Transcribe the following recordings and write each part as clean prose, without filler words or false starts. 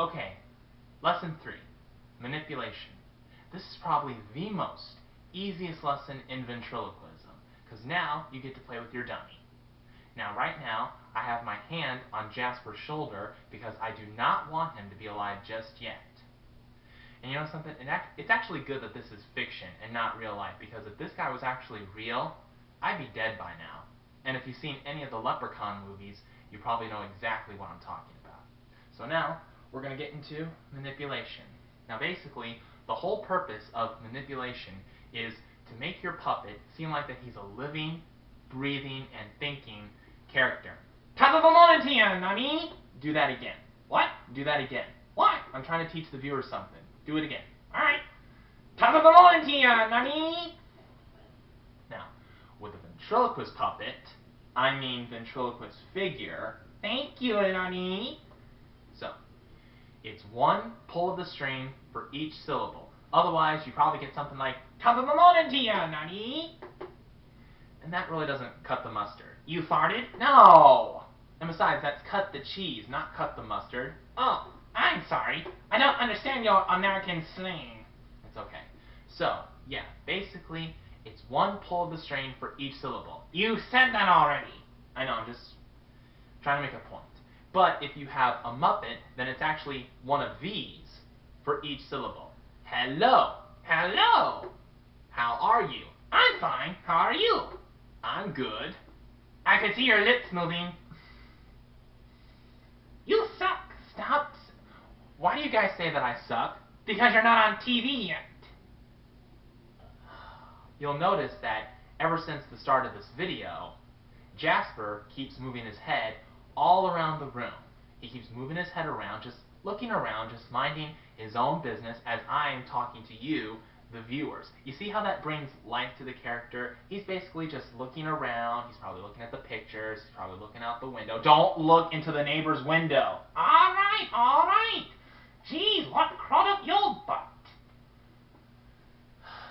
Okay, lesson 3, manipulation. This is probably the most easiest lesson in ventriloquism, because now you get to play with your dummy. Now, right now, I have my hand on Jasper's shoulder because I do not want him to be alive just yet. And you know something? It's actually good that this is fiction and not real life, because if this guy was actually real, I'd be dead by now. And if you've seen any of the Leprechaun movies, you probably know exactly what I'm talking about. So now, we're going to get into manipulation. Now basically, the whole purpose of manipulation is to make your puppet seem like that he's a living, breathing, and thinking character. Nani? Do that again. What? Do that again. What? I'm trying to teach the viewers something. Do it again. Alright. Nani? Now, with a ventriloquist puppet, I mean ventriloquist figure. Thank you, Nani. So, it's one pull of the string for each syllable. Otherwise, you probably get something like Nani? And that really doesn't cut the mustard. You farted? No! And besides, that's cut the cheese, not cut the mustard. Oh, I'm sorry. I don't understand your American slang. It's okay. So, yeah, basically, it's one pull of the string for each syllable. You said that already. I know, I'm just trying to make a point. But if you have a Muppet, then it's actually one of these for each syllable. Hello. Hello. How are you? I'm fine. How are you? I'm good. I can see your lips moving. You suck. Stop. Why do you guys say that I suck? Because you're not on TV yet. You'll notice that ever since the start of this video, Jasper keeps moving his head all around the room. He keeps moving his head around, just looking around, just minding his own business as I am talking to you, the viewers. You see how that brings life to the character? He's basically just looking around. He's probably looking at the pictures. He's probably looking out the window. Don't look into the neighbor's window. All right, all right. Jeez, what crawled up your butt?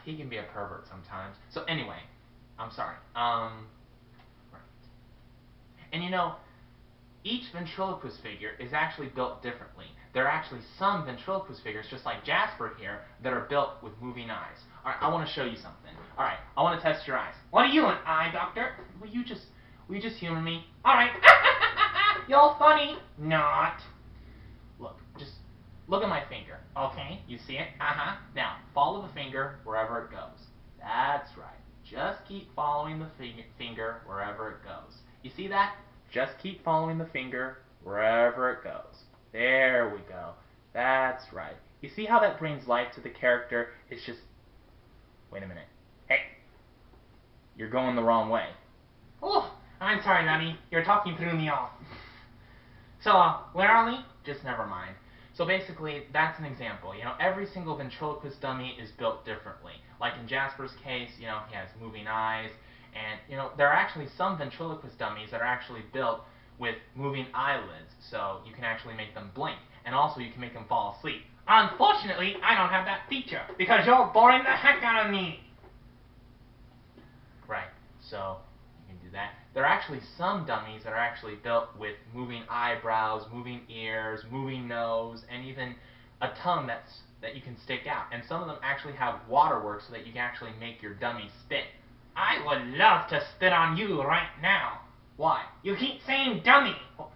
He can be a pervert sometimes. So anyway, I'm sorry. Right. And you know, each ventriloquist figure is actually built differently. There are actually some ventriloquist figures, just like Jasper here, that are built with moving eyes. Alright, I want to show you something. Alright, I want to test your eyes. What are you, an eye doctor? Will you just humor me? Alright. You're funny. Not. Look, just look at my finger. Okay, you see it? Uh-huh. Now, follow the finger wherever it goes. That's right. Just keep following the finger wherever it goes. You see that? Just keep following the finger wherever it goes. There we go. That's right. You see how that brings life to the character? It's just... Wait a minute. Hey! You're going the wrong way. Oh, I'm sorry, Nani. Your talking threw me off. So, where are we? Just never mind. So basically, that's an example. You know, every single ventriloquist dummy is built differently. Like in Jasper's case, you know, he has moving eyes. And, you know, there are actually some ventriloquist dummies that are actually built with moving eyelids, so you can actually make them blink. And also, you can make them fall asleep. Unfortunately, I don't have that feature, because you're boring the heck out of me. Right, so you can do that. There are actually some dummies that are actually built with moving eyebrows, moving ears, moving nose, and even a tongue that you can stick out. And some of them actually have waterworks so that you can actually make your dummy spit. I would love to spit on you right now. Why? You keep saying dummy. Well,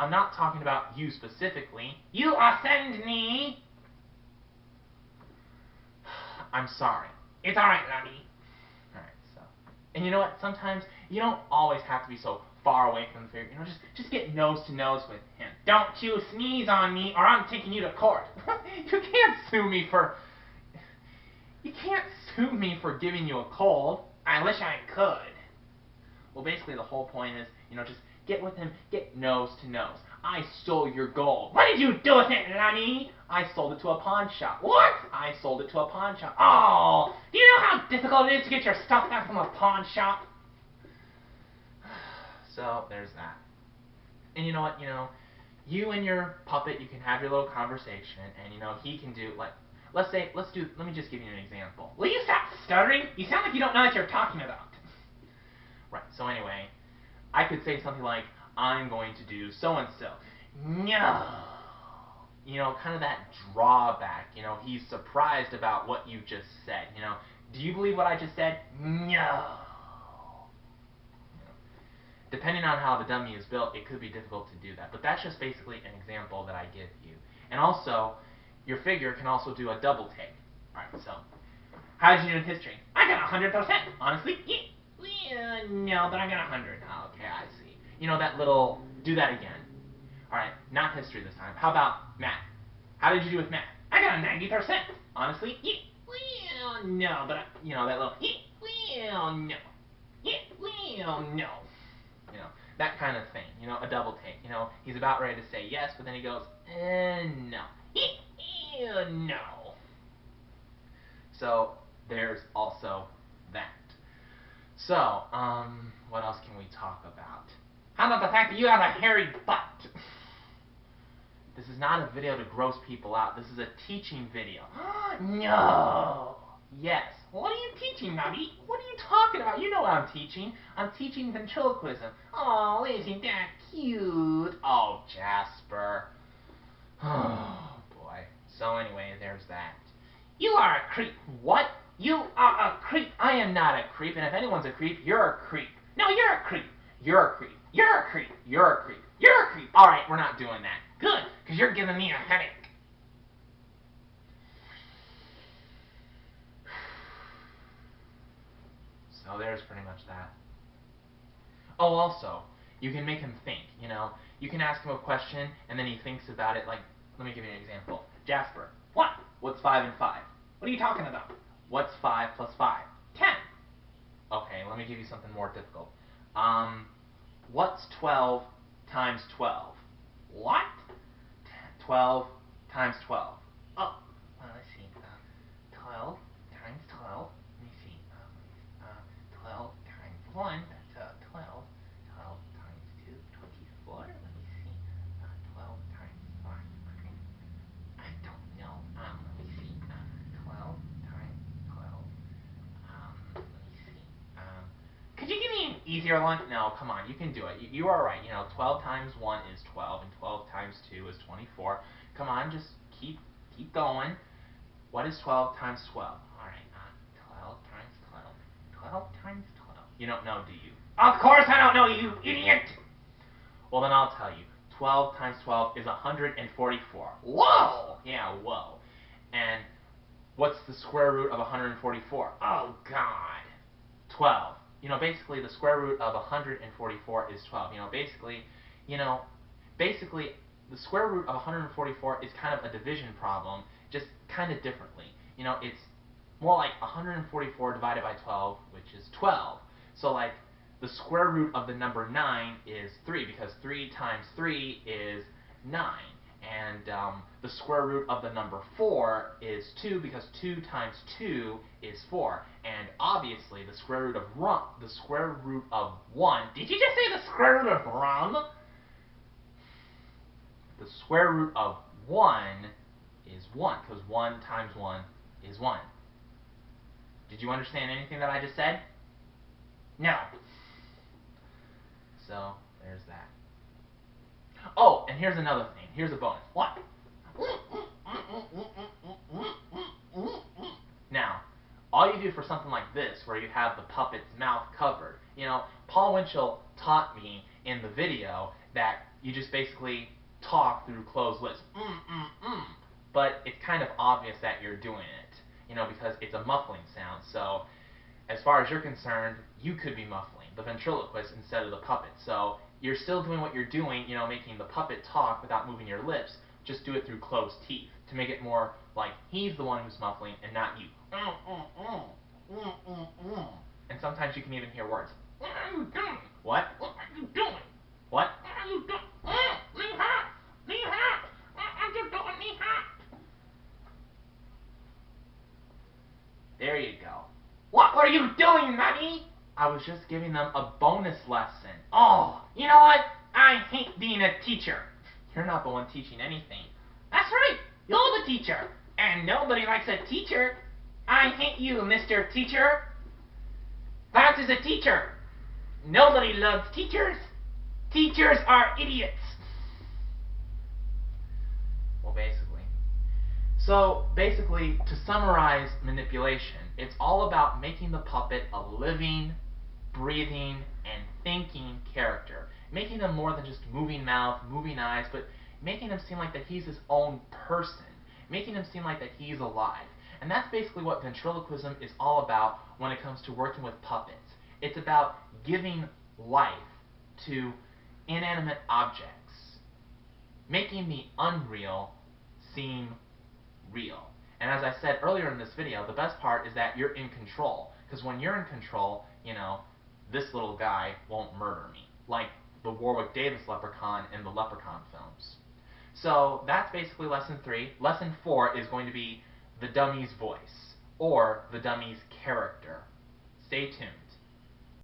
I'm not talking about you specifically. You offend me. I'm sorry. It's alright, Nani. Alright, so. And you know what? Sometimes you don't always have to be so far away from the figure. You know, just get nose to nose with him. Don't you sneeze on me or I'm taking you to court. You can't sue me for... You can't sue me for giving you a cold. I wish I could. Well, basically the whole point is, you know, just get with him, get nose to nose. I stole your gold. What did you do with it, Nani? I sold it to a pawn shop. What? I sold it to a pawn shop. Oh, do you know how difficult it is to get your stuff back from a pawn shop? So, there's that. And you know what, you know, you and your puppet, you can have your little conversation, and you know, he can do, like, let me just give you an example. Will you stop stuttering? You sound like you don't know what you're talking about. Right, so anyway, I could say something like, I'm going to do so-and-so. No. kind of that drawback. He's surprised about what you just said. Do you believe what I just said? No. Depending on how the dummy is built, it could be difficult to do that. But that's just basically an example that I give you. And also, your figure can also do a double take. Alright, so, how did you do in history? I got 100%. Honestly, no, but I got 100. Oh, okay, I see. That little, do that again. Alright, not history this time. How about math? How did you do with math? I got a 90%. Honestly, no, but, that little, no. That kind of thing. A double take. He's about ready to say yes, but then he goes, no. No. So, there's also that. So, what else can we talk about? How about the fact that you have a hairy butt? This is not a video to gross people out. This is a teaching video. No. Yes. What are you teaching, Nubby? What are you talking about? You know what I'm teaching. I'm teaching ventriloquism. Oh, isn't that cute? Oh, Jasper. Oh, boy. So anyway, there's that. You are a creep. What? You are a creep. I am not a creep, and if anyone's a creep, you're a creep. No, you're a creep. You're a creep. You're a creep. You're a creep. You're a creep. All right, we're not doing that. Good, because you're giving me a headache. So there's pretty much that. Oh, also, you can make him think, You can ask him a question, and then he thinks about it. Like, let me give you an example. Jasper, what? What's 5 and 5? What are you talking about? What's 5 plus 5? 10. Okay, let me give you something more difficult. What's 12 times 12? What? 12 times 12. Oh, let's see. 12 times 12. Let me see. 12 times 1. That's 12. 12 times 2, 24. Let me see. 12 times 5. I don't know. Let me see. 12 times 12. Let me see. Could you give me an easier one? No, come on, you can do it. You are right. 12 times 1 is 12, and 12 times 2 is 24. Come on, just keep going. What is 12 times 12? All right, 12 times 12. 12 times 12. You don't know, do you? Of course I don't know, you idiot! Well, then I'll tell you. 12 times 12 is 144. Whoa! Yeah, whoa. And what's the square root of 144? Oh, God. 12. Basically the square root of 144 is 12. Basically the square root of 144 is kind of a division problem, just kind of differently. It's more like 144 divided by 12, which is 12. So like the square root of the number 9 is 3, because 3 times 3 is 9. And the square root of the number 4 is 2, because 2 times 2 is 4. And obviously, the square root of 1. Did you just say the square root of rum? The square root of 1 is 1, because 1 times 1 is 1. Did you understand anything that I just said? No. So, there's that. Oh, and here's another thing. Here's a bonus. What? Now, all you do for something like this, where you have the puppet's mouth covered, Paul Winchell taught me in the video that you just basically talk through closed lips. But it's kind of obvious that you're doing it, because it's a muffling sound. So, as far as you're concerned, you could be muffling the ventriloquist instead of the puppet. So, you're still doing what you're doing, making the puppet talk without moving your lips. Just do it through closed teeth to make it more like he's the one who's muffling and not you. And sometimes you can even hear words. What are you doing? What? What are you doing? What? What are you doing? Me hot! Me hot! I'm just doing me hot! There you go. What were you doing, Mommy? I was just giving them a bonus lesson. Oh, you know what? I hate being a teacher. You're not the one teaching anything. That's right. You're the teacher. And nobody likes a teacher. I hate you, Mr. Teacher. That is a teacher. Nobody loves teachers. Teachers are idiots. Well, basically. So basically, to summarize manipulation, it's all about making the puppet a living, breathing, and thinking character. Making him more than just moving mouth, moving eyes, but making him seem like that he's his own person. Making him seem like that he's alive. And that's basically what ventriloquism is all about when it comes to working with puppets. It's about giving life to inanimate objects, making the unreal seem real. And as I said earlier in this video, the best part is that you're in control. Because when you're in control, you know, this little guy won't murder me. Like the Warwick Davis leprechaun in the Leprechaun films. So that's basically lesson 3. Lesson 4 is going to be the dummy's voice, or the dummy's character. Stay tuned.